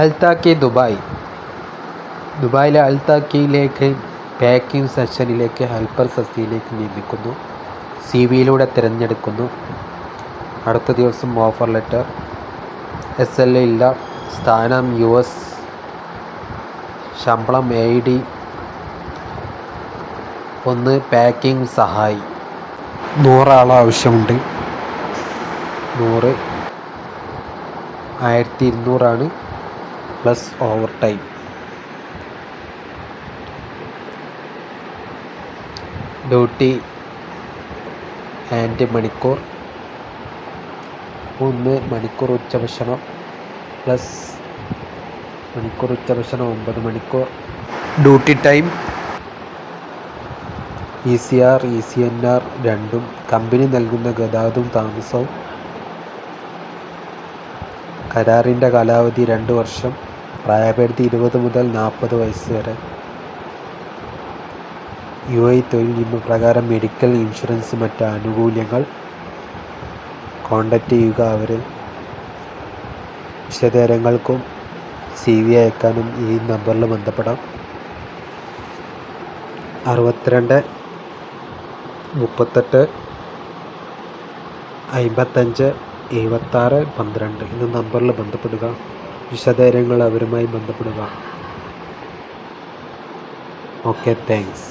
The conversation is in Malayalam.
അൽത്താക്കി ദുബായ്. ദുബായിലെ അൽത്താക്കിയിലേക്ക് പാക്കിംഗ് സെക്ഷനിലേക്ക് ഹെൽപ്പർ തസ്തികയിലേക്ക് നിയമിക്കുന്നു. CV-യിലൂടെ തിരഞ്ഞെടുക്കുന്നു. അടുത്ത ദിവസം ഓഫർ ലെറ്റർ. SLA ഇല്ല. സ്ഥാനം US. ശമ്പളം AED 1. പാക്കിംഗ് സഹായി. 100 ആളെ ആവശ്യമുണ്ട്. 100 1200 plus over time. Duty and മണിക്കൂർ 1 മണിക്കൂർ ഉച്ചഭക്ഷണം പ്ലസ് മണിക്കൂർ ഉച്ചഭക്ഷണം 9 മണിക്കൂർ. ഡ്യൂട്ടി ടൈം ECR ECNR രണ്ടും. കമ്പനി നൽകുന്ന ഗതാഗതവും താമസവും. കരാറിൻ്റെ കാലാവധി 2 വർഷം. പ്രായപരിധി 20 മുതൽ 40 വയസ്സ് വരെ. UAE തൊഴിൽ നിയമപ്രകാരം മെഡിക്കൽ ഇൻഷുറൻസ് മറ്റ് ആനുകൂല്യങ്ങൾ. കോൺടാക്റ്റ് ചെയ്യുക അവരെ. വിശദവിവരങ്ങൾക്കും CV അയക്കാനും ഈ നമ്പറിൽ ബന്ധപ്പെടാം. 62 38 55 76 12 എന്ന നമ്പറിൽ ബന്ധപ്പെടുക. വിശദവിവരങ്ങൾ അവരുമായി ബന്ധപ്പെടുക. Okay, thanks.